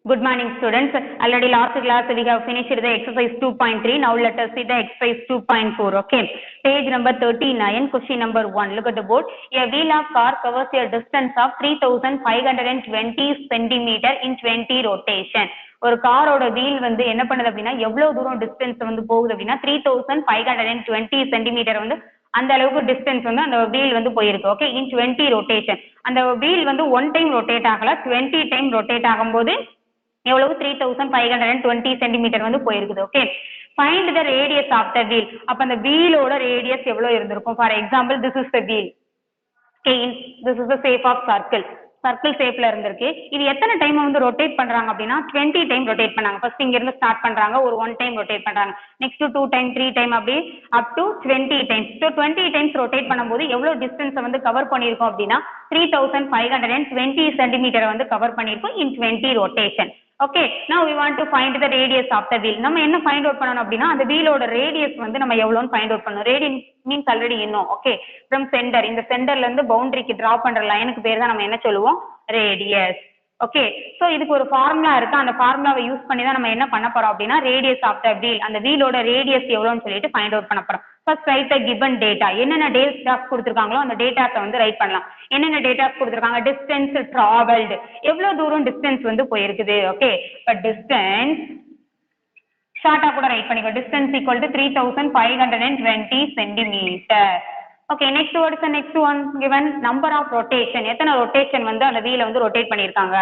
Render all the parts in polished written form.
Good morning, students. Already last class we have finished the exercise 2.3. Now let us see the exercise 2.4. Okay. Page number 39, question number 1. Look at the board. A wheel of car covers a distance of 3,520 centimeter in 20 rotation. ஒரு காரோட wheel வந்து என்ன பண்ணுது அப்படின்னா எவ்வளவு தூரம் distance வந்து போகுது அப்படின்னா 3,520 சென்டிமீட்டர் வந்து அந்த அளவுக்கு டிஸ்டன்ஸ் வந்து அந்த வீல் வந்து போயிருக்கு. ஓகே, இன் 20 ரொட்டேஷன். அந்த வீல் வந்து 1 டைம் ரொட்டேட் ஆகல, 20 டைம் ரொட்டேட் ஆகும்போது எவ்வளவு 3,520 சென்டிமீட்டர் வந்து போயிருக்குது. Okay, find the radius of the wheel. அப்ப அந்த வீலோட ரேடியஸ் எவ்வளவு இருந்திருக்கும்? For example, this is the wheel. Okay, this is the shape of circle. Circle ஷேப்ல இருந்திருக்கு. இது எத்தனை டைம் வந்து ரொட்டேட் பண்றாங்க அப்படின்னா 20 டைம் ரொட்டேட் பண்ணாங்க. ஃபர்ஸ்ட் இங்க இருந்து ஸ்டார்ட் பண்றாங்க, ஒரு 1 டைம் ரொட்டேட் பண்றாங்க, நெக்ஸ்ட் 2 டைம், 3 டைம், அப்படி up to 20 times. So 20 times rotate பண்ணும்போது எவ்வளவு டிஸ்டன்ஸ் வந்து கவர் பண்ணியிருக்கோம் அப்படின்னா 3,520 சென்டிமீட்டர் வந்து கவர் பண்ணியிருக்கோம் இன் 20 rotation. Okay, now we want to find the radius of the wheel. நம்ம என்ன ஃபைண்ட் அவுட் பண்ணணும் அப்படின்னா அந்த வீலோட ரேடியஸ் வந்து நம்ம எவ்வளோன்னு ஃபைண்ட் அவுட் பண்ணணும். ரேடியஸ் மீன்ஸ் ஆல்ரெடி இன்னும். ஓகே, ஃப்ரம் சென்டர், இந்த சென்டர்ல இருந்து பவுண்டரிக்கு டிரா பண்ற லைனுக்கு பேர் தான் நம்ம என்ன சொல்லுவோம்? ரேடியஸ். ஓகே, ஸோ இதுக்கு ஒரு ஃபார்முலா இருக்கு. அந்த ஃபார்முலாவை யூஸ் பண்ணி தான் நம்ம என்ன பண்ண போறோம் அப்படின்னா ரேடியஸ் ஆஃப் த வீல், அந்த வீலோட ரேடியஸ் எவ்வளோன்னு சொல்லிட்டு ஃபைண்ட் அவுட் பண்ண போறோம். First right the given data. என்னென்ன டேட்டாஸ் கொடுத்துருக்காங்களோ அந்த டேட்டாஸை வந்து ரைட் பண்ணலாம். என்னென்ன டேட்டாஸ் கொடுத்துருக்காங்க? டிஸ்டன்ஸ் டிராவல்டு, எவ்வளவு தூரம் டிஸ்டன்ஸ் வந்து போயிருக்குது. ஓகே, பட் டிஸ்டன்ஸ் ஷார்ட்டா கூட ரைட் பண்ணிக்கோ. Distance equal to 3,520 centimetre. Okay, next what is the next one given? Number of rotation. எத்தனை ரொட்டேஷன் வந்து அந்த வீலை வந்து ரொட்டேட் பண்ணியிருக்காங்க?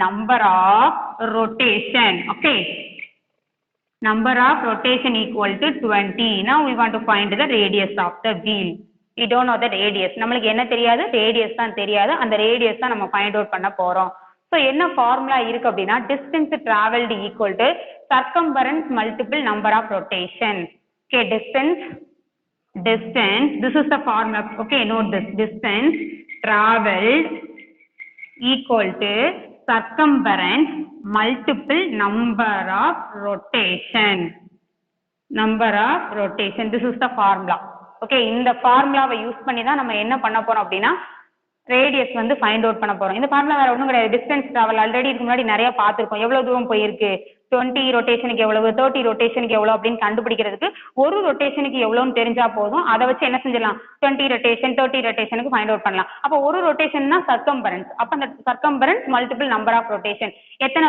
Number of rotation. Okay, number of rotation equal to 20. Now we want to find the radius of the wheel. We don't know the radius. நம்மளுக்கு என்ன தெரியாது? Radius தான் தெரியாது. அந்த ரேடியஸ் தான் நம்ம ஃபைண்ட் அவுட் பண்ண போறோம். ஸோ என்ன ஃபார்முலா இருக்கு அப்படின்னா distance traveled equal to circumference multiple number of rotation. Okay, distance, this is the formula. Okay, note this. Distance traveled equal to circumference multiple number of rotation. This is the formula. Okay, இந்த ஃபார்முலாவை use பண்ணி தான் நம்ம என்ன பண்ண போறோம் அப்படின்னா radius வந்து ஃபைண்ட் அவுட் பண்ண போறோம். இந்த ஃபார்முலா வேற ஒன்றும் கிடையாது. டிஸ்டன்ஸ் டிராவல் ஆல்ரெடி இதுக்கு முன்னாடி நிறைய பார்த்துருக்கோம். எவ்வளவு தூரம் போயிருக்கு, 20 ரொட்டேஷனுக்கு எவ்வளவு, 30 ரொட்டேஷனுக்கு எவ்வளவு அப்படின்னு கண்டுபிடிக்கிறதுக்கு ஒரு ரொட்டேஷனுக்கு எவ்வளவுன்னு தெரிஞ்சா போதும். அதை வச்சு என்ன செஞ்சிடலாம்? 20 ரொட்டேஷன், 30 ரொட்டேஷனுக்கு ஃபைண்ட் அவுட் பண்ணலாம். அப்போ ஒரு ரொட்டேஷன்னா சர்க்கம்பரன்ஸ். அப்போ அந்த circumference multiple number of rotation, எத்தனை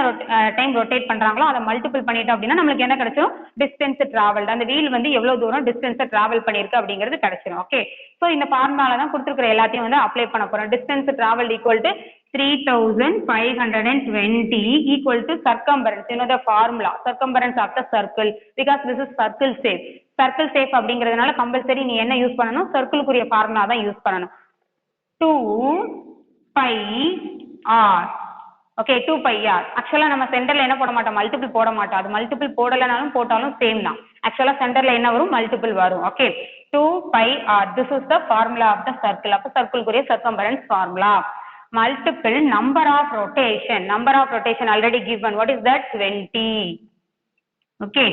டைம் ரொட்டேட் பண்றாங்களோ அதை மல்டிபிள் பண்ணிட்டோம் அப்படின்னா நம்மளுக்கு என்ன கிடைச்சிடும்? டிஸ்டன்ஸ் டிராவல்டு, அந்த வீல் வந்து எவ்வளவு தூரம் டிஸ்டன்ஸை டிராவல் பண்ணிருக்கு அப்படிங்கிறது கிடைச்சிடும். ஓகே, ஸோ இந்த ஃபார்முலால தான் கொடுத்துருக்கிற எல்லாத்தையும் வந்து அப்ளை பண்ண போறோம். Distance travelled equal to 3,520 equal to circumference. You know the formula, circumference of the circle, because this is circle shape. Circle shape அப்படிங்கிறதுனால கம்பல்சரி நீ என்ன யூஸ் பண்ணணும்? சர்க்கிளுக்குரிய ஃபார்முலா தான் யூஸ் பண்ணணும். 2πr. Okay, 2πr. ஆக்சுவலா நம்ம சென்டர்ல என்ன போட மாட்டோம்? மல்டிபிள் போட மாட்டோம். அது மல்டிபிள் போடலனாலும் போட்டாலும் சேம் தான். ஆக்சுவலா சென்டர்ல என்ன வரும்? மல்டிபிள் வரும். Okay, 2πr. This is the formula of the circle. அப்ப சர்க்கிளுக்குரிய circumference formula. Multiple number of rotation. Number of rotation already given. What is that? 20. Okay,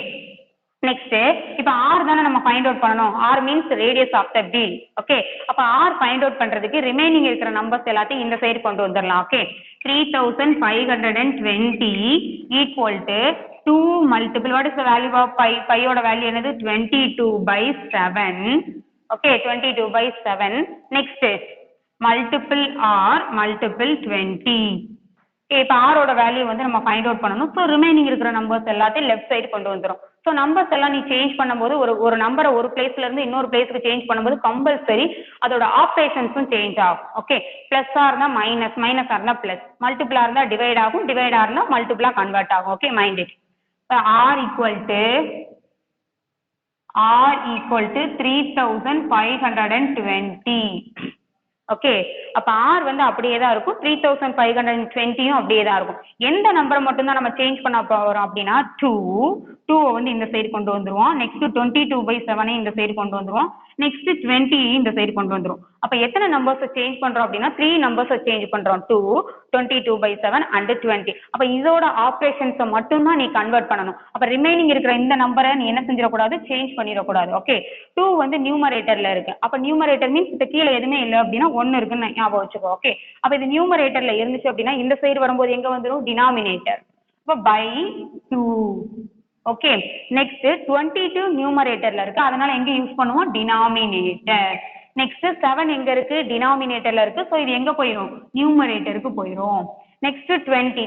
next இப்ப r தானே நம்ம ஃபைண்ட் அவுட் பண்ணணும். r means radius of the wheel. Okay, அப்ப r find out பண்றதுக்கு remaining இருக்கிற numbers எல்லாத்தையும் இந்த side கொண்டு வந்துடலாம். Okay, 3,520 equal to 2 multiple. What is the value of pi? Pi ஓட வேல்யூ என்னது? 22/7. Okay, 22/7. Next multiple r multiple 20. இப்போ r ஓட வேல்யூ வந்து நம்ம ஃபைண்ட் அவுட் பண்ணணும். ஸோ ரிமைனிங் இருக்கிற நம்பர்ஸ் எல்லாத்தையும் லெஃப்ட் சைடு கொண்டு வந்துடும். ஸோ நம்பர்ஸ் எல்லாம் நீ சேஞ்ச் பண்ணும்போது ஒரு நம்பரை ஒரு பிளேஸ்ல இருந்து இன்னொரு பிளேஸ்க்கு சேஞ்ச் பண்ணும்போது கம்பல்சரி அதோட ஆப்ரேஷன்ஸும் சேஞ்ச் ஆகும். ஓகே, பிளஸ்ஸா இருந்தா மைனஸ், மைனஸா இருந்தா பிளஸ், மல்டிபிளா இருந்தா டிவைட் ஆகும், டிவைடா இருந்தா மல்டிபிளா கன்வெர்ட் ஆகும். Okay, mind it. r equal to 3,520. Okay, அப்ப r வந்து அப்படியே தான் இருக்கும், 3,520யும் அப்படியே தான் இருக்கும். எந்த நம்பரை மட்டும் தான் நம்ம சேஞ்ச் பண்ண போறோம் அப்படின்னா 2 வந்து இந்த சைடு கொண்டு வந்துருவோம். நெக்ஸ்ட் 22/7 இந்த சைடு கொண்டு வந்துருவோம். நெக்ஸ்ட் 20 இந்த சைடு கொண்டு வந்துரும். அப்ப எத்தனை நம்பர்ஸ் சேஞ்ச் பண்றோம் அப்படின்னா 3 நம்பர்ஸ் சேஞ்ச் பண்றோம். 2, 22/7 and 20. அப்ப இதோட ஆபரேஷன்ஸை மட்டும் தான் நீ கன்வெர்ட் பண்ணணும். அப்ப ரிமைனிங் இருக்கிற இந்த நம்பரை நீ என்ன செஞ்சிடக்கூடாது? சேஞ்ச் பண்ணிடக்கூடாது. ஓகே, 2 வந்து நியூமரேட்டர்ல இருக்கு. அப்ப நியூமரேட்டர் மீன்ஸ் இந்த கீழே எதுவுமே இல்லை அப்படின்னா 1 இருக்குன்னு ஞாபகம் வச்சுக்கோ. ஓகே, அப்ப இது நியூமரேட்டர்ல இருந்துச்சு அப்படின்னா இந்த சைடு வரும்போது எங்க வந்துடும்? டினாமினேட்டர். அப்ப by 2. ஓகே, நெக்ஸ்ட் 22 நியூமரேட்டர்ல இருக்கு, அதனால எங்க யூஸ் பண்ணுவோம், டினாமினேட்டர். நெக்ஸ்ட் 7 எங்க இருக்கு, டினாமினேட்டர்ல இருக்கு, சோ இது எங்க போயிடும், நியூமரேட்டருக்கு போயிடும். Next 20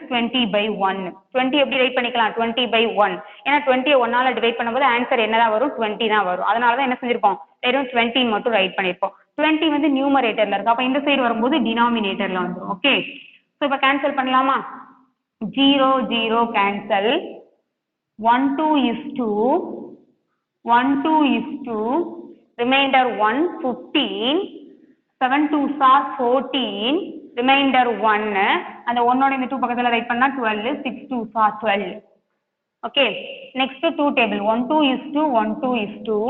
20 by 1. 20 எப்படி ரைட் பண்ணிக்கலாம், 20 by 1. ஏன்னா 20 1ஆல டிவைட் பண்ணும்போது ஆன்சர் என்னதான் வரும், 20 தான் வரும். அதனாலதான் என்ன செஞ்சிருப்போம், வெறும் 20 மட்டும் ரைட் பண்ணிருப்போம். 20 வந்து நியூமரேட்டர்ல இருக்கு, அப்ப இந்த சைடு வரும்போது டினாமினேட்டர்ல வந்துடும். ஓகே, சோ இப்ப கேன்சல் பண்ணலாமா, 0 0 cancel, 1 2 is 2, 1 2 is 2, remainder 1 15, 7 2s are 14, remainder 1, அந்த 1 ஓட இந்த 2 பக்கத்துல ரைட் பண்ணா 12, 6 2s are 12. Okay, next 2 table, 1 2 is 2, 1 2 is 2,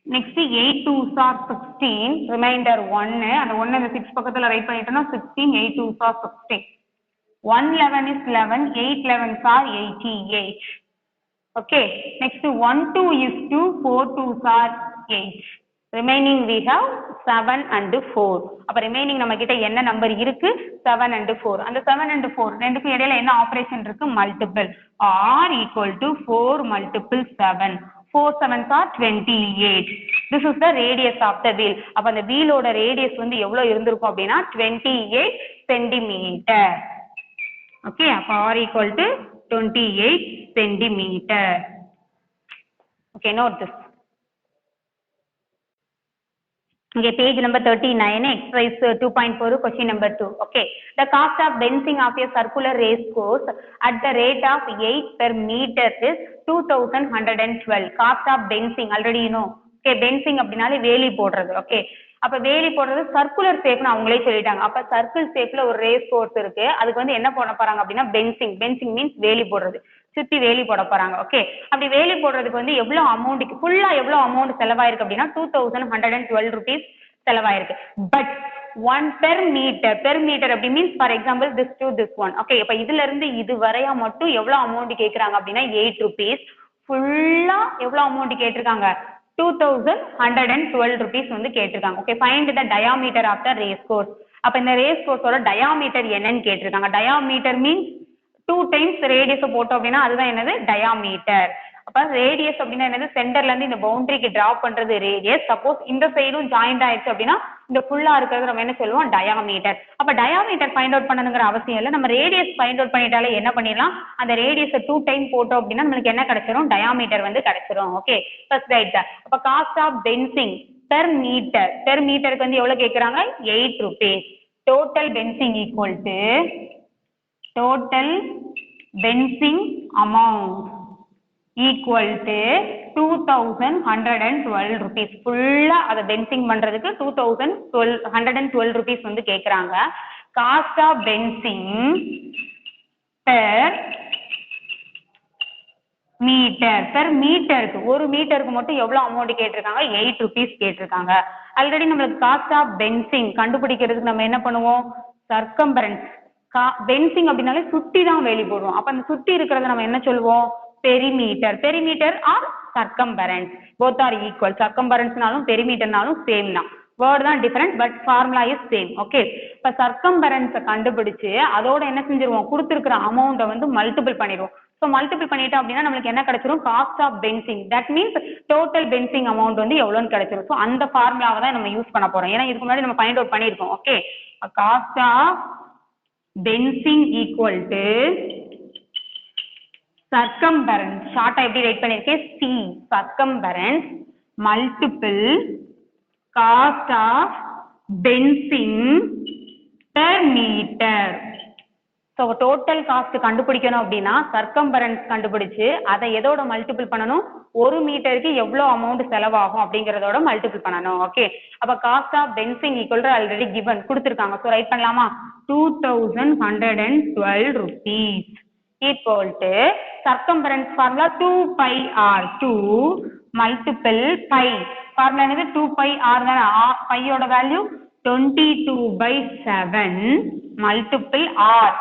next 8 2s are 16, remainder 1, அந்த 1 இந்த 6 பக்கத்துல ரைட் பண்ணிட்டோம்னா 16, 8 2s are 16. 1 11 is 11, 8 11s are 88. Okay, next 1 2 is 2, 4 2s are 8. Remaining we have 7 and 4. அப்ப remaining நம்ம கிட்ட என்ன நம்பர் இருக்கு, 7 and 4. அந்த 7 and 4 ரெண்டுக்கும் இடையில என்ன ஆபரேஷன் இருக்கு, multiple. R equal to 4 multiple 7. 4 7s are 28. This is the radius of the wheel. அப்ப அந்த வீலோட ரேடியஸ் வந்து எவ்வளவு இருந்திருக்கும் அப்படின்னா 28 centimeter. Okay, அப்ப R equal to 28 centimeter. Okay, note this. Okay, page number 39, exercise 2.4, question number 2. Okay, the cost of benzing of a circular race course at the rate of 8 per meter is 2112. Cost of benzing, already you know. Okay, benzing அப்படினாலே வேலி போடுறது. Okay, அப்ப வேலி போடுறது circular ஷேப்னு அவங்களே சொல்லிட்டாங்க. அப்ப circle ஷேப்ல ஒரு ரேஸ் கோர்ஸ் இருக்கு, அதுக்கு வந்து என்ன பண்ண போறாங்க அப்படின்னா பென்சிங். பென்சிங் மீன்ஸ் வேலி போடுறது, சுத்தி வேலி போட போறாங்க. ஓகே, அப்படி வேலி போடுறதுக்கு வந்து எவ்வளவு அமௌண்ட், ஃபுல்லா எவ்வளவு அமௌண்ட் செலவாயிருக்கு அப்படின்னா 2112 rupees செலவாயிருக்கு. But 1 per meter, per meter அப்படி means for example this to this one. Okay, இப்ப இதுல இருந்து இது வரையா மட்டும் எவ்வளவு அமௌண்ட் கேக்குறாங்க அப்படின்னா 8 rupees. ஃபுல்லா எவ்வளவு அமௌண்ட் கேட்டிருக்காங்க, 2112 rupees வந்து கேட்டிருக்காங்க. Okay, find the diameter of the race course. அப்ப இந்த ரேஸ் கோர்ஸோட டயாமீட்டர் என்னன்னு கேட்டிருக்காங்க. டயாமீட்டர் மீன்ஸ் 2 times ரேடியஸ் போட்டோம் அப்படின்னா அதுதான் என்னது, டயாமீட்டர். அப்ப ரேடியஸ் அப்படின்னா என்னது, சென்டர்ல இருந்து இந்த பவுண்டரிக்கு டிராப் பண்றது ரேடியஸ். சப்போஸ் இந்த சைடும் ஜாயிண்ட் ஆயிடுச்சு அப்படின்னா இந்த ஃபுல்லா இருக்கிறது நம்ம என்ன சொல்லுவோம், டயாமீட்டர். அப்ப டயாமீட்டர் ஃபைண்ட் அவுட் பண்ணணுங்கிற அவசியம் இல்லை, நம்ம ரேடியஸ் ஃபைண்ட் அவுட் பண்ணிட்டாலே என்ன பண்ணிடலாம், அந்த ரேடியஸை 2 time போட்டோம் அப்படின்னா நம்மளுக்கு என்ன கிடைச்சிரும், டயாமீட்டர் வந்து கிடைச்சிரும். ஓகே, ஃபர்ஸ்ட் ரைட் தான். அப்ப cost of fencing per metre, per மீட்டருக்கு வந்து எவ்வளவு கேட்கறாங்க, 8 rupees. Total fencing equal to total benzing amount equal to 2112 rupees. ஃபுல்லா அத பென்சிங் பண்றதுக்கு 2112 rupees வந்து கேக்குறாங்க. Cost of fencing per metre, per மீட்டருக்கு ஒரு மீட்டருக்கு மட்டும் எவ்வளவு அமௌண்ட் கேட்டிருக்காங்க, 8 rupees கேட்டிருக்காங்க. ஆல்ரெடி நம்மளுக்கு காஸ்ட் ஆஃப் பென்சிங் கண்டுபிடிக்கிறதுக்கு நம்ம என்ன பண்ணுவோம், சர்க்கம்பரன்ஸ். பென்சிங் அப்படின்னாலே சுத்தி தான் வேலி போடுவோம். அப்ப அந்த சுத்தி இருக்கிறத நம்ம என்ன சொல்லுவோம், perimeter. Perimeter or circumference, both are equal. சர்க்கம்பரன்ஸ்னாலும் பெரிமீட்டர்னாலும் சேம் தான், வேர்ட் தான் different, but formula is same. Okay, இப்ப சர்க்கம்பரன்ஸை கண்டுபிடிச்சு அதோட என்ன செஞ்சிருவோம், கொடுத்துருக்கிற அமௌண்ட்டை வந்து மல்டிபிள் பண்ணிடுவோம். ஸோ மல்டிபிள் பண்ணிட்டோம் அப்படின்னா நம்மளுக்கு என்ன கிடைச்சிரும், cost of fencing. That means total fencing amount வந்து எவ்வளோன்னு கிடைச்சிரும். ஸோ அந்த ஃபார்முலாவை தான் நம்ம யூஸ் பண்ண போறோம், ஏன்னா இதுக்கு முன்னாடி நம்ம ஃபைண்ட் அவுட் பண்ணியிருக்கோம். Okay, cost of fencing equal to circumference, ஷார்ட்டா எப்படி ரைட் பண்ணிருக்கேன், C circumference multiple cost of fencing per metre. So total cost கண்டுபிடிக்கணும் அப்படின்னா சர்க்கம்பரன்ஸ் கண்டுபிடிச்சு அதை எதோட மல்டிபிள் பண்ணணும், ஒரு மீட்டருக்கு எவ்வளோ அமௌண்ட் செலவாகும் அப்படிங்கிறதோட மல்டிபிள் பண்ணணும். ஓகே, அப்ப cost of fencing equal to already given கொடுத்துருக்காங்க. ஸோ ரைட் பண்ணலாமா, 2112 rupees equal to circumference formula 2 pi r, 2 multiple pi formula என்னது 2 pi r தான, pi ஓட வேல்யூ 22/7 multiple r.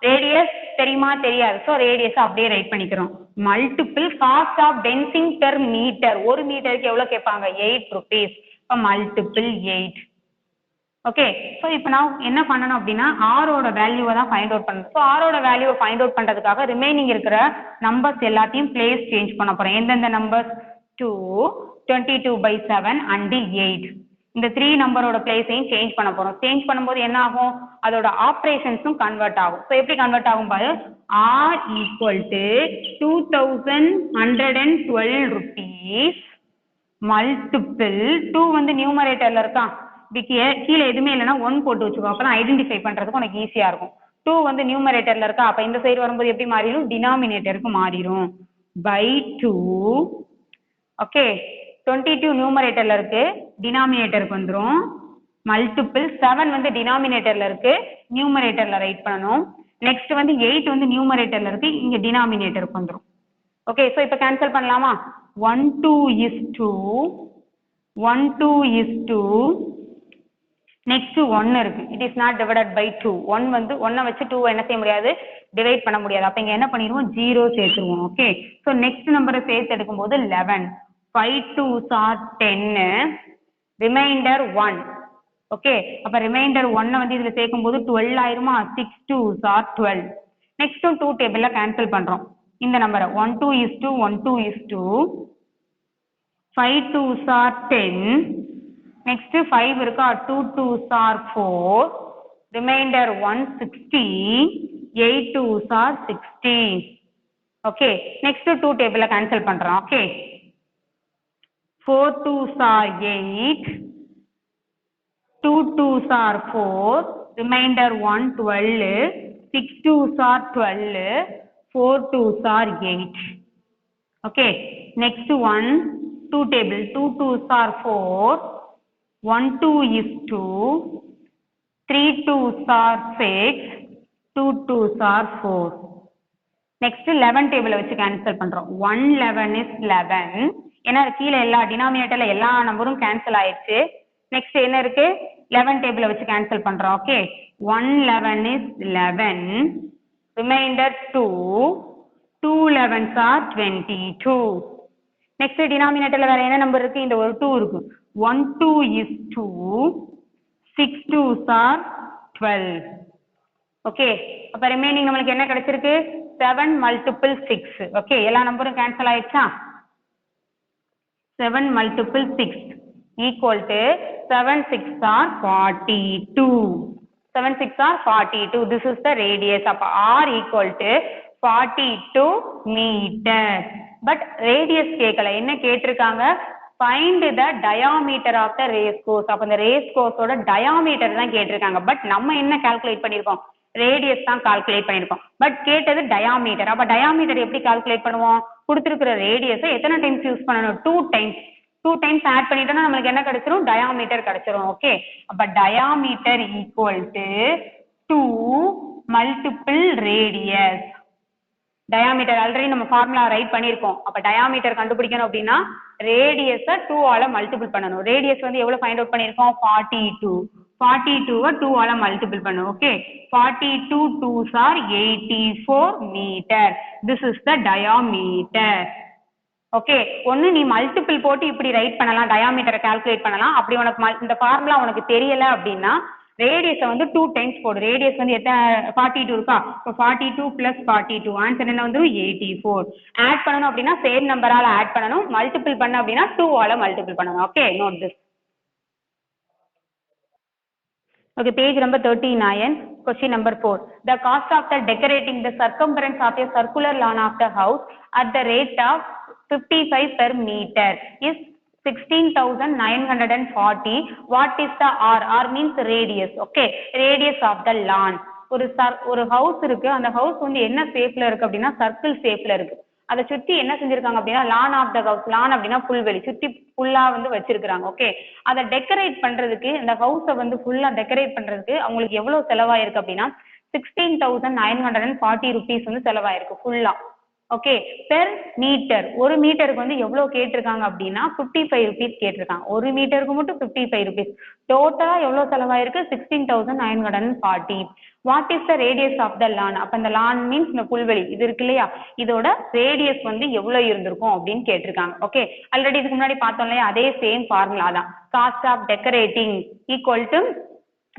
ரேடியஸ் தெரியுமா, தெரியாது. ஸோ ரேடியஸ் அப்படியே ரைட் பண்ணிக்கிறோம். Multiple cost of fencing per metre, ஒரு மீட்டருக்கு எவ்வளவு கேட்பாங்க, 8 rupees. இப்போ மல்டிபிள் 8. ஓகே. ஸோ இப்போ நான் என்ன பண்ணணும் அப்படின்னா ஆரோட வேல்யூவை தான் ஃபைண்ட் அவுட் பண்ணணும். ஸோ ஆரோட வேல்யூவை ஃபைண்ட் அவுட் பண்ணுறதுக்காக ரிமைனிங் இருக்கிற நம்பர்ஸ் எல்லாத்தையும் பிளேஸ் சேஞ்ச் பண்ண போகிறேன். எந்தெந்த நம்பர்ஸ் 2, 22/7 அண்ட் 8 இந்த 3 நம்பரோட பிளேஸையும் சேஞ்ச் பண்ண போகிறோம். சேஞ்ச் பண்ணும்போது என்ன ஆகும், அதோட ஆப்ரேஷன்ஸும் கன்வெர்ட் ஆகும். ஸோ எப்படி கன்வெர்ட் ஆகும் பாரு, R = 2112 rupees மல்டிபிள் 2 வந்து நியூமரேட்டர்ல இருக்கா, இதுக்கு கீழே எதுவுமே இல்லைன்னா 1 போட்டு வச்சுக்கோ, அப்பதான் ஐடென்டிஃபை பண்றதுக்கு உனக்கு ஈஸியா இருக்கும். 2 வந்து நியூமரேட்டர்ல இருக்கா, அப்ப இந்த சைடு வரும்போது எப்படி மாறிடும், டினாமினேட்டருக்கு மாறிடும் by 2. ஓகே, 22 நியூமரேட்டர்ல இருக்கு, டினாமினேட்டருக்கு வந்துடும் மல்டிபிள் 7 வந்து டினாமினேட்டர்ல இருக்கு, நியூமரேட்டர்ல ரைட் பண்ணணும். நெக்ஸ்ட் வந்து 8 வந்து நியூமரேட்டர்ல இருக்கு, இங்க டினாமினேட்டருக்கு வந்துடும். ஓகே, ஸோ இப்போ கேன்சல் பண்ணலாமா, 1 2 is 2, 1 2 is 2, நெக்ஸ்ட் 1 இருக்கு, it is not divided by 2. 1 வந்து 1 வச்சு 2 என்ன செய்ய முடியாது, டிவைட் பண்ண முடியாது. அப்ப இங்க என்ன பண்ணிடுவோம், 0 சேர்த்துருவோம். ஓகே, ஸோ நெக்ஸ்ட் நம்பரை சேர்த்து எடுக்கும்போது 11, 5 2s are 10, ரிமைண்டர் 1. ஓகே, அப்ப ரிமைண்டர் 1 வந்து இதுல சேர்க்கும்போது 12 ஆயிருமா, 6 2s are 12. நெக்ஸ்ட் 2 டேபிள்ல கேன்சல் பண்றோம். இந்த நம்பரை 1 2 is 2, 1 2 is 2, 5 2s are 10, next 5 இருக்கா, 2 2s are 4, remainder 1 60, 8 2s are 60. okay, next 2 table cancel பண்றோம். okay, 4 2s are 8, 2 2s are 4, remainder 1 12, 6 2s are 12, 4 2s are 8. okay, next one 2 table, 2 2s are 4, 1 2 is 2, 3 2s are 6, 2 2s are 4. next 11 table வச்சு cancel பண்றோம். 1 11 is 11, ஏன்னா கீழே எல்லா டினாமினேட்டர்ல எல்லா நம்பரும் cancel ஆயிடுச்சு. Next என்ன இருக்கு, 11 டேபிள வச்சு கேன்சல் பண்றோம். Okay, 1 11 is 11, remainder 2, 2 11s are 22. Next டினாமினேட்டர்ல வேற என்ன நம்பர் இருக்கு, இந்த ஒரு 2 இருக்கு. 1 2 is 2, 6 2s are 12. ஓகே, அப்ப ரிமைனிங் நம்மளுக்கு என்ன கிடைச்சிருக்கு, 7 multiple 6. ஓகே, எல்லா நம்பரும் கேன்சல் ஆயிடுச்சா, 7 multiple 6 equal to 7 6 are 42. 7 6 are 42. This is the radius. அப்ப R equal to 42 meter. But radius கேட்கல, என்ன கேட்டிருக்காங்க, find the diameter of the race course. அப்ப இந்த race course ஓட diameter தான் கேட்டிருக்காங்க. பட் நம்ம என்ன கால்குலேட் பண்ணிருக்கோம், ரேடியஸ் தான் கால்குலேட் பண்ணிருக்கோம். பட் கேட்டது டயாமீட்டர். அப்ப டயாமீட்டர் எப்படி கால்குலேட் பண்ணுவோம், கொடுத்திருக்கிற ரேடியஸை எத்தனை டைம்ஸ் யூஸ் பண்ணணும், 2 டைம்ஸ். 2 டைம்ஸ் ஆட் பண்ணிட்டோம்னா நம்மளுக்கு என்ன கிடைச்சிரும், டயாமீட்டர் கிடைச்சிரும். ஓகே, அப்ப diameter equal to 2 multiple radius. Diameter already நம்ம ஃபார்முலா ரைட் பண்ணிருக்கோம். அப்ப டயாமீட்டர் கண்டுபிடிக்கணும் அப்படின்னா ரேடியஸை 2 ஆல மல்டிபிள் பண்ணணும். ரேடியஸ் வந்து எவ்வளவு ஃபைண்ட் அவுட் பண்ணிருக்கோம், 42. 42 2 ஆல மல்டிபிள் பண்ணும். Okay, 42 2s are 84 meter. This is the diameter. Okay, ஒன்னு நீ மல்டிபிள் போட்டு இப்படி ரைட் பண்ணலாம், டயாமீட்டரை கால்குலேட் பண்ணலாம். அப்படி உனக்கு இந்த ஃபார்முலா உனக்கு தெரியல அப்படின்னா ரேடியஸை வந்து 2 டைம்ஸ் போடு. ரேடியஸ் வந்து எத்தனை, 42 இருக்கா, இப்போ 42 plus 42 ஆன்சர் என்ன வந்து 84. ஆட் பண்ணணும் அப்படின்னா சேம் நம்பரால ஆட் பண்ணணும், மல்டிபிள் பண்ண அப்படின்னா 2 ஆல மல்டிபிள் பண்ணணும். Okay, note this. Okay, page number 39, question number 4. The cost of the decorating the circumference of a circular lawn of the house at the rate of 55 per meter is 16,940. What is the R? R means radius. Okay, radius of the lawn. ஒரு house இருக்கு, அந்த house வந்து என்ன ஷேப்ல இருக்கு அப்படின்னா circle ஷேப்ல இருக்கு. அதை சுத்தி என்ன செஞ்சிருக்காங்க அப்படின்னா லான் ஆஃப் த ஹவுஸ், லான் அப்படின்னா புல்வெளி, சுத்தி ஃபுல்லா வந்து வச்சிருக்காங்க. ஓகே, அதை டெக்கரேட் பண்றதுக்கு, இந்த ஹவுஸை வந்து ஃபுல்லா டெக்கரேட் பண்றதுக்கு அவங்களுக்கு எவ்வளவு செலவாயிருக்கு அப்படின்னா 16,940 rupees வந்து செலவாயிருக்கு ஃபுல்லா. ஓகே, பெர் மீட்டர், ஒரு மீட்டருக்கு வந்து எவ்வளவு கேட்டிருக்காங்க அப்படின்னா 55 rupees கேட்டிருக்காங்க. ஒரு மீட்டருக்கு மட்டும் 55 rupees. டோட்டலா எவ்வளவு செலவாயிருக்கு, 16,940. What is the radius of the lawn? அப்ப இந்த லான் மீன்ஸ் இந்த புல்வெளி இது இருக்கு இல்லையா, இதோட ரேடியஸ் வந்து எவ்வளவு இருந்திருக்கும் அப்படின்னு கேட்டிருக்காங்க. ஓகே, ஆல்ரெடி இதுக்கு முன்னாடி பார்த்தோம் இல்லையா, அதே சேம் ஃபார்முலா தான். Cost of decorating equal to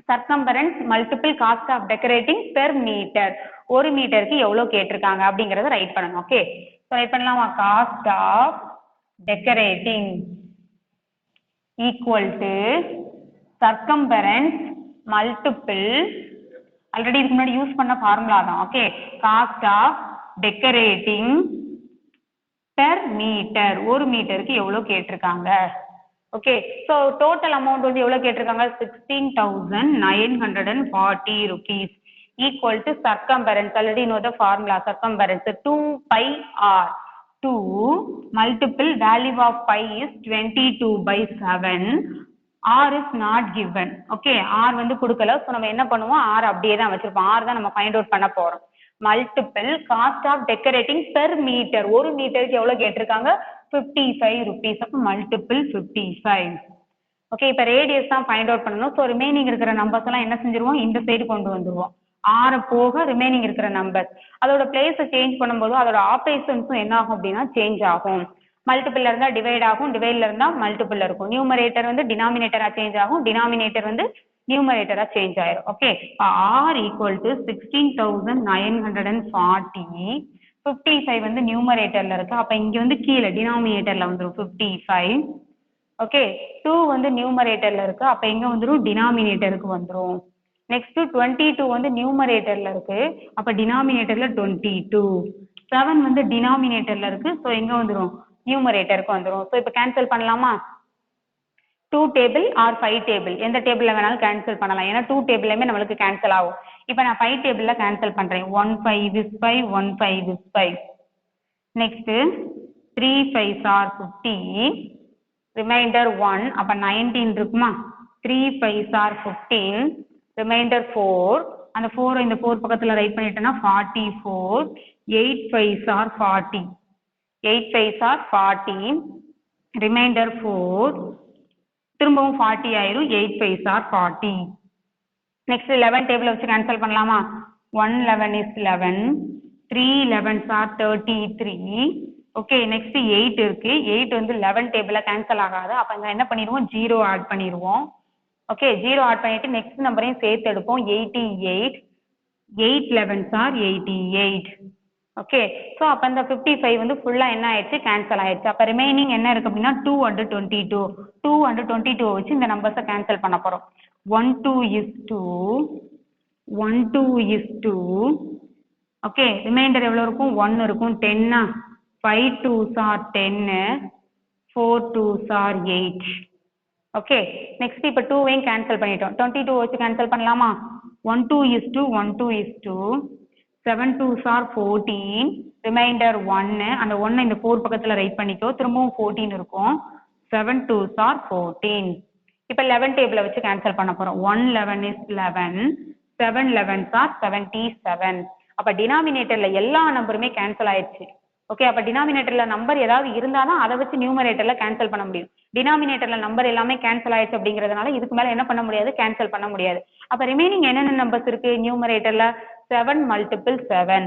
circumference multiple cost of decorating per metre, ஒரு மீட்டருக்கு எவ்வளோ கேட்டிருக்காங்க அப்படிங்கிறத ரைட் பண்ணணும். ஓகே, ஸோ ரைட் பண்ணலாமா? Cost of decorating equal to circumference multiple, already இதுக்கு முன்னாடி யூஸ் பண்ண ஃபார்முலா தான். Okay, cost of decorating per metre, ஒரு மீட்டருக்கு எவ்வளோ கேட்டிருக்காங்க. ஓகே, ஸோ டோட்டல் அமௌண்ட் வந்து எவ்வளோ கேட்டிருக்காங்க? 16,940 rupees equal to circumference. Already know the formula circumference 2 pi r. 2 multiple value of pi is 22/7. r is not given. Okay, r வந்து கொடுக்கல. So நம்ம என்ன பண்ணுவோம்? r அப்படியே தான் வச்சிருப்போம். r தான் நம்ம ஃபைண்ட் அவுட் பண்ண போறோம். Multiple cost of decorating per metre, ஒரு மீட்டருக்கு எவ்வளோ கேட்டிருக்காங்க? 55 rupees. அப்போ மல்டிபிள் 55. ஓகே, இப்போ ரேடியஸ் தான் ஃபைண்ட் அவுட் பண்ணணும். ஸோ ரிமைனிங் இருக்கிற நம்பர்ஸ் எல்லாம் என்ன செஞ்சிருவோம்? இந்த சைடு கொண்டு வந்துருவோம். 6 போக ரிமைனிங் இருக்கிற நம்பர்ஸ் அதோட பிளேஸை சேஞ்ச் பண்ணும்போது அதோட ஆப்ரேஷன்ஸும் என்ன ஆகும் அப்படின்னா சேஞ்ச் ஆகும். மல்டிபிள் இருந்தா டிவைட் ஆகும், டிவைட்ல இருந்தா மல்டிபிள் இருக்கும். நியூமரேட்டர் வந்து டினாமினேட்டரா சேஞ்ச் ஆகும், டினாமினேட்டர் வந்து நியூமரேட்டரா சேஞ்ச் ஆயிரும். Okay, r equal to 16,940. 55 வந்து நியூமரேட்டர்ல இருக்கு, அப்ப இங்க வந்து கீழே டினாமினேட்டர்ல வந்துடும் 55. ஓகே, 2 வந்து நியூமரேட்டர்ல இருக்கு, அப்ப எங்க வந்துடும்? டினாமினேட்டருக்கு வந்துடும். நெக்ஸ்ட் 22 வந்து நியூமரேட்டர்ல இருக்கு, அப்ப டினாமினேட்டர்ல 22. 7 வந்து டினாமினேட்டர்ல இருக்கு, ஸோ எங்க வந்துடும்? நியூமரேட்டருக்கு வந்துடும். ஸோ இப்போ கேன்சல் பண்ணலாமா? 2 டேபிள் ஆர் 5 டேபிள், எந்த டேபிள்ல வேணாலும் கேன்சல் பண்ணலாம். ஏன்னா 2 டேபிள்லையுமே நம்மளுக்கு கேன்சல் ஆகும். இப்போ நான் 5 டேபிள்ல கேன்சல் பண்றேன். 1 5 is 5, 1 5 is 5. Next 3 5s are 50, remainder 1, அப்ப 19 இருக்குமா? 3 5s are 15, ரிமைண்டர் 4, அந்த 4 இந்த 4 பக்கத்துல ரைட் பண்ணிட்டேன்னா 44. 8 5s are 40, 8 5s are 40, reminder 4, திரும்பவும் 40 ஆயிரும். 8 5s are 40. நெக்ஸ்ட் 11 டேபிள் வச்சு கேன்சல் பண்ணலாமா? 1 11 is 11, 3 11s are 33. Okay, next 8 இருக்கு. 8 வந்து 11 டேபிள்ல கேன்சல் ஆகாது, அப்ப இங்க என்ன பண்ணிடுவோம்? 0 ஆட் பண்ணிடுவோம். ஓகே, 0 ஆட் பண்ணிட்டு நெக்ஸ்ட் நம்பரையும் சேர்த்து எடுப்போம். 88. 8 11s are 88. ஓகே, ஸோ அப்போ இந்த 55 வந்து ஃபுல்லாக என்ன ஆயிடுச்சு? கேன்சல் ஆயிடுச்சு. அப்போ ரிமைனிங் என்ன இருக்கு அப்படின்னா 2 and 22. 2 and 22 வச்சு இந்த நம்பர்ஸை கேன்சல் பண்ண போகிறோம். 1 2 is 2, 1 2 is 2. ஓகே, ரிமைண்டர் எவ்வளோ இருக்கும்? 1 இருக்கும். 10 5 2s are 10, 4 2s are 8. Okay, next இப்போ 2வையும் கேன்சல் பண்ணிட்டோம். 22 வச்சு கேன்சல் பண்ணலாமா? 1 2 is 2, 1 2 is 2, 7 2s are 14, reminder 1, அந்த 1 இந்த 4 பக்கத்துல ரைட் பண்ணிக்கோ, திரும்பவும் 14 இருக்கும். 7 2s are 14. இப்போ 11 டேபிளை வச்சு கேன்சல் பண்ண போறோம். 1 11 is 11, 7 11s are 77. அப்ப டினாமினேட்டர்ல எல்லா நம்பருமே கேன்சல் ஆயிடுச்சு. ஓகே, அப்ப டினாமினேட்டர்ல நம்பர் ஏதாவது இருந்தாதான் அதை வச்சு நியூமரேட்டர்ல கேன்சல் பண்ண முடியும். டினாமினேட்டர்ல நம்பர் எல்லாமே கேன்சல் ஆயிடுச்சு அப்படிங்கிறதுனால இதுக்கு மேல என்ன பண்ண முடியாது? கேன்சல் பண்ண முடியாது. அப்ப ரிமைனிங் என்னென்ன நம்பர்ஸ் இருக்கு நியூமரேட்டர்ல? 7 multiple 7.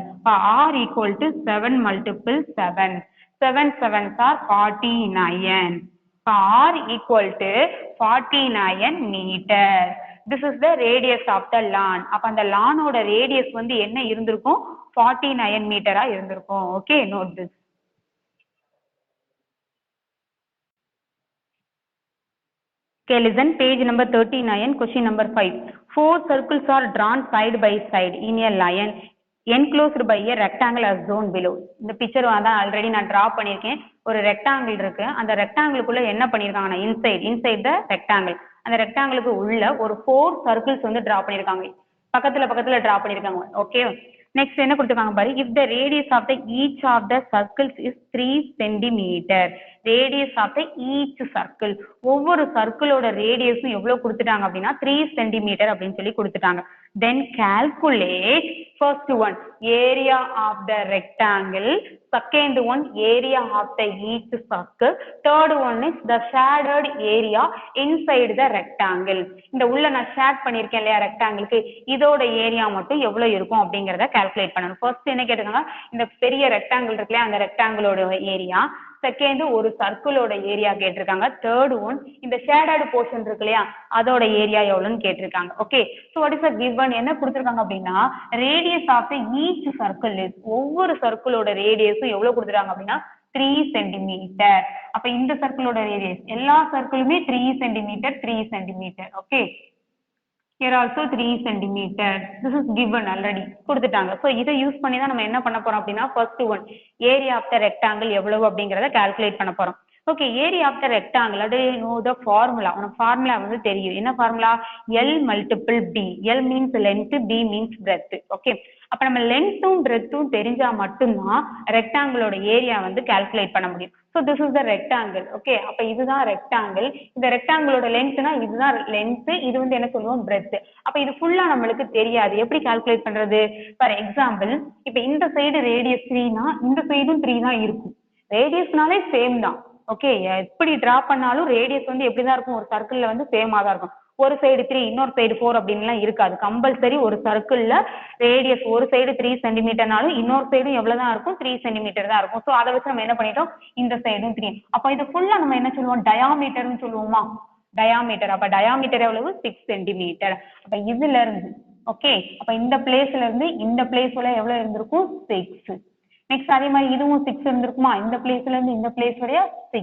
r equal to 7 multiple 7. 7 7s are 49. r equal to 49 meter. This is the radius of the lawn. அப்ப அந்த lawn ஓட radius வந்து என்ன இருந்திருக்கும்? 49 மீட்டரா இருந்திருக்கும். Okay, note this. Okay, listen, page number 39, question number 5. 4 circles are drawn side by side in a line enclosed by a rectangle as shown below. இந்த picture வந்து already நான் டிரா பண்ணியிருக்கேன். ஒரு ரெக்டாங்கிள் இருக்கு, அந்த ரெக்டாங்கிளுக்குள்ள என்ன பண்ணியிருக்காங்கன்னா இன்சைட் த ரெக்டாங்கிள், அந்த ரெக்டாங்கிளுக்கு உள்ள ஒரு 4 சர்க்கிள்ஸ் வந்து டிரா பண்ணியிருக்காங்க. பக்கத்துல டிரா பண்ணியிருக்காங்க. ஓகே, நெக்ஸ்ட் என்ன கொடுத்துருக்காங்க பாரு. If the radius of the each of the circles is 3 centimetre. Radius of the each circle, ஒவ்வொரு சர்க்கிளோட ரேடியஸும் எவ்வளவு கொடுத்துட்டாங்க அப்படின்னா 3 சென்டிமீட்டர் அப்படின்னு சொல்லி கொடுத்துட்டாங்க. Then calculate first one area of the rectangle, second one area of the each circle, third one is the shaded area inside the rectangle. இந்த உள்ள நான் ஷேட் பண்ணியிருக்கேன் இல்லையா ரெக்டாங்கிளுக்கு, இதோட ஏரியா மட்டும் எவ்வளவு இருக்கும் அப்படிங்கிறத கால்குலேட் பண்ணணும். ஃபர்ஸ்ட் என்ன கேட்டிருக்காங்க? இந்த பெரிய ரெக்டாங்கிள் இருக்கு இல்லையா, அந்த ரெக்டாங்கிளோட ஏரியா. செகண்ட் ஒரு சர்க்கிளோட ஏரியா கேட்டிருக்காங்க. தேர்ட் ஒன் இந்த ஷேடட் போர்ஷன் இருக்கு இல்லையா அதோட ஏரியா எவ்வளவுன்னு கேட்டிருக்காங்க. Okay, so what is given என்ன கொடுத்துருக்காங்க அப்படின்னா radius of each circle is ஒவ்வொரு சர்க்கிளோட ரேடியஸும் எவ்வளவு கொடுத்துருக்காங்க அப்படின்னா 3 சென்டிமீட்டர். அப்ப இந்த சர்க்கிளோட ரேடியஸ் எல்லா சர்க்கிளுமே 3 centimetre 3 centimetre. Okay, here also 3 centimeter. This is given already கொடுத்துட்டாங்க. ஸோ இதை யூஸ் பண்ணி தான் நம்ம என்ன பண்ண போறோம் அப்படின்னா first one area of the rectangle எவ்வளவு அப்படிங்கிறத கால்குலேட் பண்ண போறோம். Okay, area of the rectangle அது நோ த ஃபார்முலா. உனக்கு ஃபார்முலா வந்து தெரியும். என்ன formula? L multiple B. L means length, B means breadth. Okay, அப்ப நம்ம லென்த்தும் பிரெத்தும் தெரிஞ்சா மட்டும்தான் ரெக்டாங்கிளோட ஏரியா வந்து கால்குலேட் பண்ண முடியும். So this is the rectangle. Okay, அப்ப இதுதான் ரெக்டாங்கிள். இந்த ரெக்டாங்கிளோட லென்த்னா இதுதான் லென்த், இது வந்து என்ன சொல்லுவோம் பிரெத். அப்ப இது ஃபுல்லா நம்மளுக்கு தெரியாது. எப்படி கால்குலேட் பண்றது? ஃபார் எக்ஸாம்பிள் இப்ப இந்த சைடு ரேடியஸ் 3னா இந்த சைடும் 3 தான் இருக்கும். ரேடியஸ்னாலே சேம் தான். ஓகே, எப்படி டிரா பண்ணாலும் ரேடியஸ் வந்து எப்படிதான் இருக்கும்? ஒரு சர்க்கிள்ல வந்து சேமா தான் இருக்கும். ஒரு சைடு 3 இன்னொரு சைடு 4 அப்படின்லாம் இருக்காது. கம்பல்சரி ஒரு சர்க்கிள்ல ரேடியஸ் ஒரு சைடு 3 சென்டிமீட்டர்னாலும் இன்னொரு சைடும் எவ்வளவுதான் இருக்கும்? 3 சென்டிமீட்டர் தான் இருக்கும். ஸோ அதை வச்சு நம்ம என்ன பண்ணிட்டோம்? இந்த சைடும் 3. அப்ப இது ஃபுல்லா நம்ம என்ன சொல்லுவோம்? டயாமீட்டர்னு சொல்லுவோமா? டயாமீட்டர். அப்ப டயாமீட்டர் எவ்வளவு? 6 சென்டிமீட்டர். அப்ப இதுல இருந்து ஓகே, அப்ப இந்த பிளேஸ்ல இருந்து இந்த பிளேஸ்ல எவ்வளவு இருந்திருக்கும்? 6. நெக்ஸ்ட் அதே மாதிரி இதுவும் 6 இருந்திருக்குமா? இந்த பிளேஸ்ல இருந்து இந்த பிளேஸ் வரையா 6.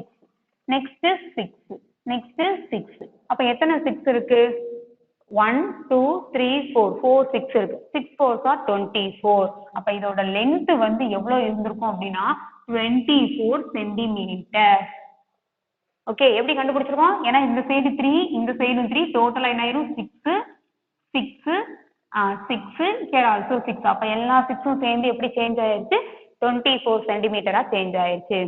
நெக்ஸ்ட் 6. நெக்ஸ்ட் 6. அப்ப எத்தனை 6 இருக்கு? 1 2 3 4 4 6 இருக்கு. 6 4s are 24. அப்ப இதோட லென்த் வந்து எவ்வளவு இருந்திருக்கும் அப்படின்னா 24 சென்டிமீட்டர். ஓகே, எப்படி கண்டுபிடிச்சிருக்கோம்? ஏன்னா இந்த சைடு 3 இந்த சைடு 3 டோட்டலா என்ன ஆயிரும்? 6 6 6 here also 6. அப்ப எல்லா 6ம் சேர்ந்து எப்படி சேஞ்ச் ஆயிருச்சு? 24 சென்டிமீட்டரா சேஞ்ச் ஆயிருச்சு.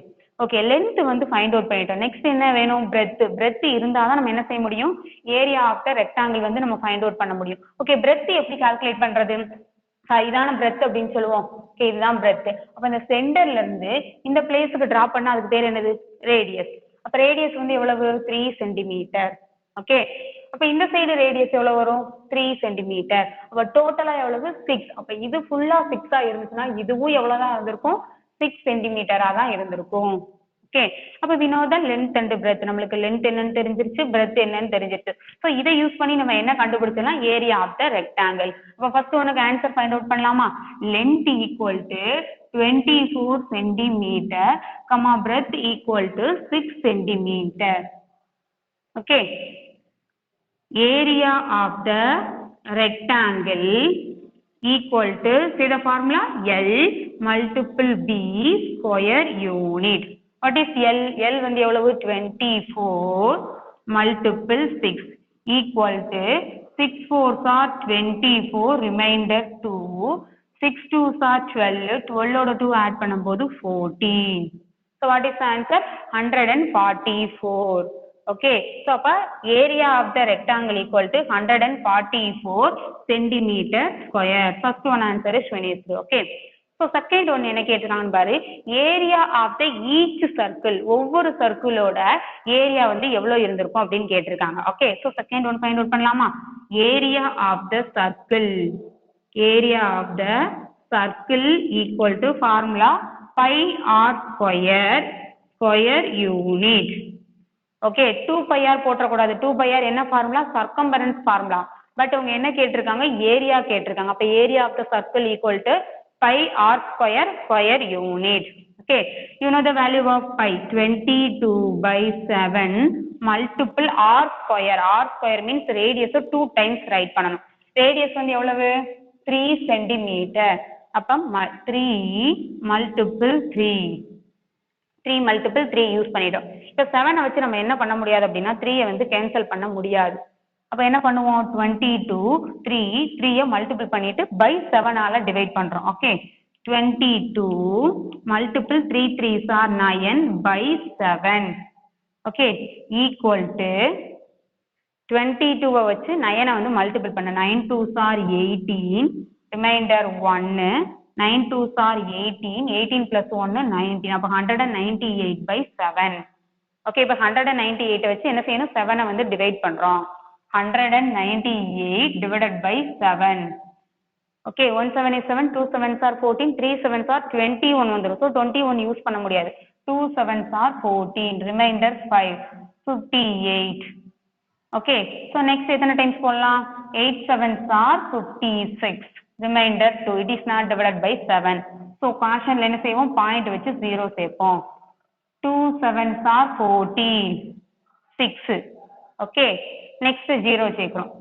ஓகே, லென்த் வந்து ஃபைண்ட் அவுட் பண்ணிட்டோம். நெக்ஸ்ட் என்ன வேணும்? பிரெத். பிரெத் இருந்தாதான் நம்ம என்ன செய்ய முடியும்? ஏரியா ஆஃப் த ரெக்டாங்கிள் வந்து நம்ம ஃபைண்ட் அவுட் பண்ண முடியும். ஓகே, பிரெத் எப்படி கால்குலேட் பண்றது? இதான பிரெத் அப்படின்னு சொல்லுவோம். ஓகே, இதுதான் பிரெத். அப்ப இந்த சென்டர்ல இருந்து இந்த பிளேஸுக்கு டிரா பண்ணா அதுக்கு பேர் என்னது? ரேடியஸ். அப்ப ரேடியஸ் வந்து எவ்வளவு? 3 சென்டிமீட்டர். ஓகே, அப்ப இந்த சைடு ரேடியஸ் எவ்வளவு வரும்? 3 சென்டிமீட்டர். அப்ப டோட்டலா எவ்வளவு? 6. அப்ப இது ஃபுல்லா 6ஆ இருந்துச்சுன்னா இதுவும் எவ்வளவுதான் இருந்திருக்கும்? 6 சென்டிமீட்டரா தான் இருந்திருக்கும். ஓகே, அப்ப we know the length and breadth. நம்மளுக்கு லென்த் என்னன்னு தெரிஞ்சிருச்சு, பிரெத் என்னன்னு தெரிஞ்சிருச்சு. ஸோ இதை யூஸ் பண்ணி நம்ம என்ன கண்டுபிடிச்சோம்னா ஏரியா ஆஃப் த ரெக்டாங்கிள். அப்ப ஃபர்ஸ்ட் உனக்கு ஆன்சர் ஃபைண்ட் அவுட் பண்ணலாமா? Length equal to 24 centimetre, breadth equal to 6 centimetre. Okay, area of the rectangle equal to, see the formula, L multiple B square unit. What is L? L வந்து எவ்வளவு? 24 multiple 6 equal to 6 4s are 24, remainder 2, 6 2s are 12, 12 ஓட 2 add பண்ணும்போது 14. So what is the answer? 144. Okay, so அப்ப area of the rectangle equal to 144 centimeter square. First one answer is 23. Okay, so second one என்ன கேட்டிருக்காங்கன்னு பாரு, area of the each circle, ஒவ்வொரு சர்க்கிளோட area வந்து எவ்வளவு இருந்திருக்கும் அப்படின்னு கேட்டிருக்காங்க. Okay, so second one find out பண்ணலாமா? area of the circle, area of the circle equal to formula pi r square square unit. Okay, 2 pi r போட்டக்கூடாது. 2 pi r என்ன formula? Circumference formula. But அவங்க என்ன கேட்டிருக்காங்க? Area கேட்டிருக்காங்க. அப்ப area of the circle equal to pi r square square unit. Okay, you know the value of pi, 22/7 multiple r square. R square means radius 2 times write பண்ணணும். Radius வந்து எவ்வளவு? 3 centimetre. அப்ப 3 multiple 3 use பண்ணிட்டோம். இப்ப 7 வச்சு நம்ம என்ன பண்ண முடியாது அப்படின்னா 3 வந்து கேன்சல் பண்ண முடியாது. அப்ப என்ன பண்ணுவோம்? 22 3 மல்டிபிள் பண்ணிட்டு by 7ஆல டிவைட் பண்றோம். Okay, 22 multiple 3 3s are 9 by 7. Okay, equal to 22 வச்சு 9 வந்து மல்டிபிள் பண்ண 9 2s are 18, reminder 1, 9 2s are 18, 18 plus 1 19. அப்ப 198/7. ஓகே, இப்ப 198 வச்சு என்ன செய்யணும்? 7 வந்து டிவைட் பண்றோம். 198 divided by 7. Okay, 1 7 is 7, 2 7s are 14, 3 7s are 21 வந்துரும். ஸோ 21 யூஸ் பண்ண முடியாது. 2 sevens are 14, remainder 5, 58. Okay, so next எத்தனை times போடலாம்? 8 sevens are 56, remainder 2, it is not divided by 7. So quotient என்ன செய்வோம்? பாயிண்ட் வச்சு 0 சேர்ப்போம். 2 sevens are 14, 6. Okay, next 0 சேர்க்கிறோம்.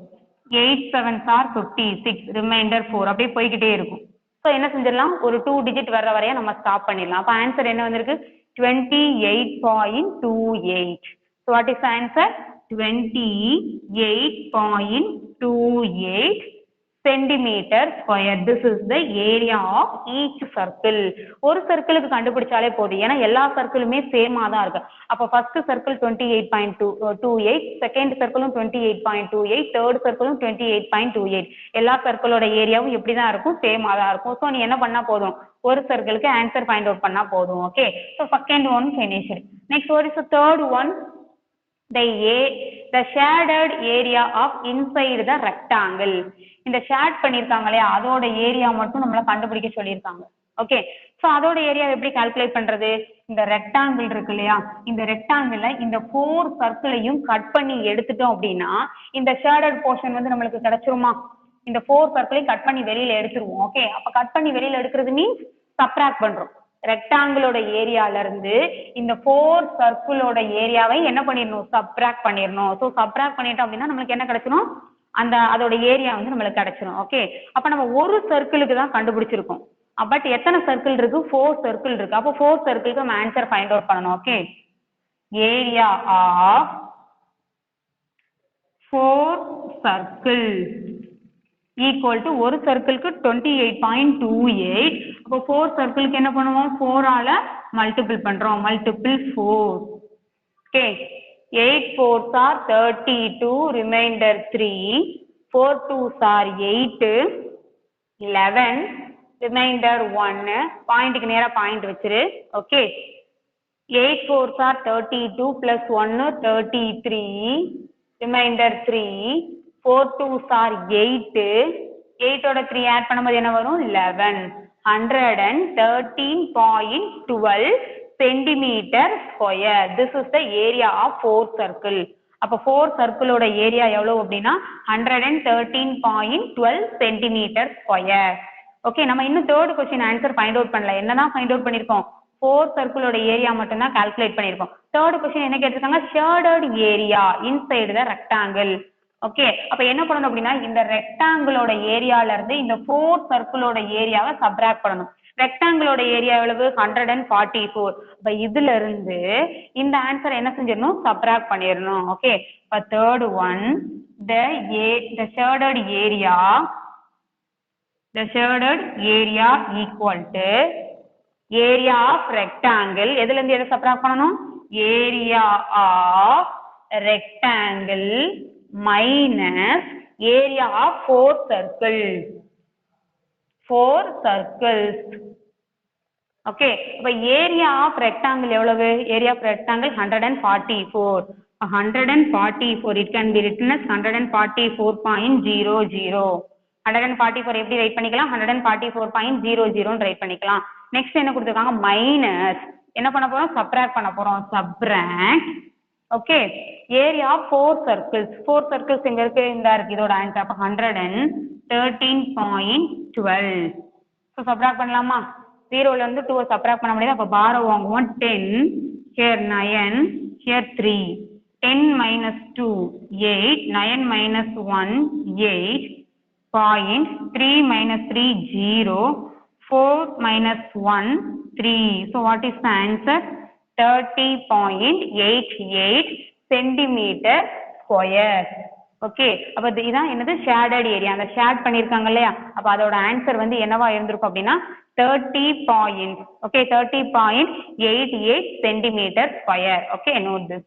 8 sevens are 56, remainder 4. அப்படியே போய்கிட்டே இருக்கும். ஸோ என்ன செஞ்சிடலாம்? ஒரு 2 digit வர்ற வரையா நம்ம ஸ்டாப் பண்ணிடலாம். அப்போ ஆன்சர் என்ன வந்திருக்கு? 28.28. So what is the answer? 28.28 centimeter square. This is the area of each circle. ஒரு சர்க்கிளுக்கு கண்டுபிடிச்சாலே போதும். ஏன்னா எல்லா சர்க்கிளுமே சேமா தான் இருக்கு. அப்போ ஃபர்ஸ்ட் சர்க்கிள் 28.28, செகண்ட் சர்க்கிளும் 28.28, தேர்ட் சர்க்கிளும் 28.28. எல்லா சர்க்கிளோட ஏரியாவும் எப்படி தான் இருக்கும்? சேமா தான் இருக்கும். ஸோ நீ என்ன பண்ணா போதும்? ஒரு சர்க்கிளுக்கு ஆன்சர் ஃபைண்ட் அவுட் பண்ணா போதும். Okay, so second one finished. Next what is the third one? The shaded area of inside the rectangle. இந்த ஷேட் பண்ணிருக்காங்க இல்லையா, அதோட ஏரியா மட்டும் நம்மள கண்டுபிடிக்க சொல்லியிருக்காங்க. ஓகே, ஸோ அதோட ஏரியா எப்படி கால்குலேட் பண்றது? இந்த ரெக்டாங்கிள் இருக்கு இல்லையா, இந்த ரெக்டாங்கிள் இந்த 4 சர்க்கிளையும் கட் பண்ணி எடுத்துட்டோம் அப்படின்னா இந்த ஷேடட் போர்ஷன் வந்து நம்மளுக்கு கிடைச்சிருமா? இந்த 4 சர்க்கிளையும் கட் பண்ணி வெளியில எடுத்துருவோம். ஓகே, அப்ப கட் பண்ணி வெளியில எடுக்கிறது மீன்ஸ் சப்ராக்ட் பண்றோம். ரெக்டாங்கிளோட ஏரியால இருந்து இந்த 4 சர்க்கிளோட ஏரியாவை என்ன பண்ணிடணும்? சப்ராக்ட் பண்ணிடணும். ஸோ சப்ராக்ட் பண்ணிட்டோம் அப்படின்னா நம்மளுக்கு என்ன கிடைச்சிடும்? அந்த அதோட ஏரியா வந்து நம்மளுக்கு கிடைச்சிடும். ஓகே, அப்ப நம்ம ஒரு சர்க்கிளுக்கு தான் கண்டுபிடிச்சிருக்கோம். பட் எத்தனை சர்க்கிள் இருக்கு? 4 சர்க்கிள் இருக்கு. அப்போ 4 சர்க்கிளுக்கு நம்ம ஆன்சர் ஃபைண்ட் அவுட் பண்ணணும். Okay, area of 4 circle equal to ஒரு சர்க்கிளுக்கு 28.28. அப்போ 4 சர்க்கிளுக்கு என்ன பண்ணுவோம்? 4 ஆல மல்டிபிள் பண்றோம். Multiple 4. Okay, 8 4s are 32, remainder 3, 4 2s are 8, 11, remainder 1. பாயிண்ட்க்கு நேரா பாயிண்ட் வச்சிரு. Okay, 8 4s are 32 plus 1 33, remainder 3, 4 2s are 8, 8 ஓட 3 ஆட் பண்ணும்போது என்ன வரும்? 11. 113.12 centimeter square. This is the area of 4 circle. அப்ப 4 சர்க்கிளோட ஏரியா எவ்வளவு அப்படின்னா 113.12 centimeter square. ஓகே, நம்ம இன்னும் third question answer find out பண்ணல. என்னதான் ஃபைண்ட் அவுட் பண்ணிருக்கோம்? 4 சர்க்கிளோட ஏரியா மட்டும் தான் கால்குலேட் பண்ணிருக்கோம். தேர்ட் கொஸ்டின் என்ன கேட்டிருக்காங்க? Shaded area inside the rectangle. Okay, அப்ப என்ன பண்ணணும் அப்படின்னா இந்த ரெக்டாங்கிளோட ஏரியால இருந்து இந்த 4 சர்க்கிளோட ஏரியாவை சப்ராக்ட் பண்ணணும். ரெக்டாங்கிளோட ஏரியா எவ்வளவு? 144. அப்ப இதுல இருந்து இந்த ஆன்சர் என்ன செஞ்சிடணும்? சப்ராக்ட் பண்ணிடணும். ஓகே, இப்ப third one, the shaded area equal to area of rectangle. எதுல இருந்து எதை சப்ராக்ட் பண்ணணும்? Area of rectangle minus area of 4 circles. 4 circles. Okay, அப்ப ஏரியா ஆஃப் ரெக்டாங்கிள் எவ்வளவு? Area of rectangle 144. 144 it can be written as 144.00. 144 எப்படி right பண்ணிக்கலாம்? 144.00 right பண்ணிக்கலாம். Next என்ன கொடுத்திருக்காங்க? மைனஸ் என்ன பண்ண போறோம்? சப்ராக்ட் பண்ண போறோம். Subtract. Okay, area of 4 circles. 4 circles எங்க இருக்கு? இந்த இருக்கு. இதோட ஆன்சர் அப்ப 113.12. ஸோ சப்ராக்ட் பண்ணலாமா? 0ல இருந்து 2 சப்ராக்ட் பண்ண முடியாது. அப்ப பாரோ வாங்குவோம். 10, here 9, here 3. 10 minus 2 8, 9 minus 1 8, point 3 minus 3 0, 4 minus 1 3. So what is the answer? 30.88 centimeter square. Okay, அப்ப இதான் என்னது? Shaded area. அந்த ஷேட் பண்ணிருக்காங்க இல்லையா, அப்ப அதோட ஆன்சர் வந்து என்னவா இருந்திருக்கும் அப்படின்னா 30.88 centimeter square. Okay, note this.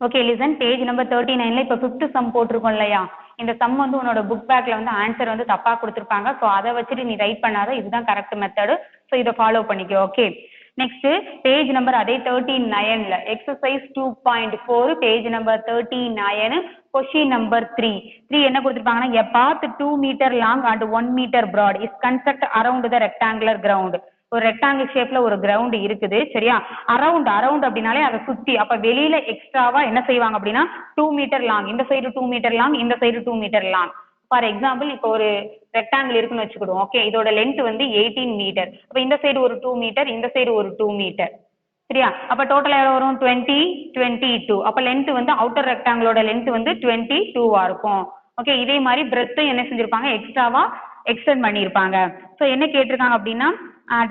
Okay, listen. Page number 39ல இப்ப 5th சம் போட்டிருக்கோம் இல்லையா, இந்த சம் வந்து உன்னோட புக் பேக்ல வந்து ஆன்சர் வந்து தப்பா கொடுத்துருப்பாங்க. ஸோ அதை வச்சுட்டு நீ ரைட் பண்ணாத. இதுதான் கரெக்ட் மெத்தடு. ஸோ இதை ஃபாலோ பண்ணிக்கோ. ஓகே, நெக்ஸ்ட் பேஜ் நம்பர் அதே 39ல exercise 2.4 page number 39 question number 3 என்ன கொடுத்துருப்பாங்கன்னா, a path 2 meter long and 1 meter broad is constructed around the rectangular ground. ஒரு ரெக்டாங்கிள் ஷேப்ல ஒரு கிரவுண்ட் இருக்குது சரியா. அரவுண்ட் அப்படின்னாலே அதை சுத்தி, அப்ப வெளியில எக்ஸ்ட்ராவா என்ன செய்வாங்க அப்படின்னா 2 மீட்டர் லாங், இந்த சைடு 2 மீட்டர் லாங், இந்த side 2 metre long. For example இப்போ ஒரு ரெக்டாங்கிள் இருக்குன்னு வச்சுக்கிடுவோம். ஓகே, இதோட லென்த் வந்து 18 மீட்டர். அப்ப இந்த சைடு ஒரு 2 மீட்டர், இந்த சைடு ஒரு 2 மீட்டர் சரியா. அப்ப டோட்டல் எவ்வளவு வரும் 20 22. அப்ப லென்த் வந்து அவுட்டர் ரெக்டாங்கிளோட லென்த் வந்து 22 இருக்கும். ஓகே, இதே மாதிரி பிரெத் என்ன செஞ்சிருப்பாங்க எக்ஸ்ட்ராவா எக்ஸ்டெண்ட் பண்ணியிருப்பாங்க. ஸோ என்ன கேட்டிருக்காங்க அப்படின்னா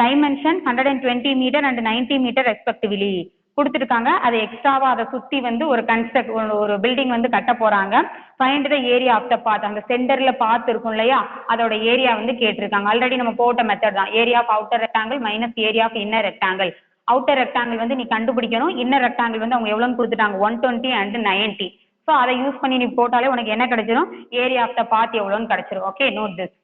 dimension 120 metre and 90 metre respectively கொடுத்துருக்காங்க. அது எக்ஸ்ட்ராவா அதை சுத்தி வந்து ஒரு பில்டிங் வந்து கட்ட போறாங்க. Find the area of the path, அந்த சென்டர்ல பாத் இருக்கும் இல்லையா, அதோட ஏரியா வந்து கேட்டிருக்காங்க. ஆல்ரெடி நம்ம போட்ட மெத்தட் தான், area of outer rectangle minus area of inner rectangle. Outer rectangle வந்து நீ கண்டுபிடிக்கணும், இன்னர் ரெக்டாங்கிள் வந்து அவங்க எவ்வளோன்னு கொடுத்துட்டாங்க 120 அண்ட் 90. ஸோ அதை யூஸ் பண்ணி நீ போட்டாலே உனக்கு என்ன கிடைச்சிடும், ஏரியா ஆஃப் த பாத் எவ்வளோன்னு கிடைச்சிரும். Okay, note this.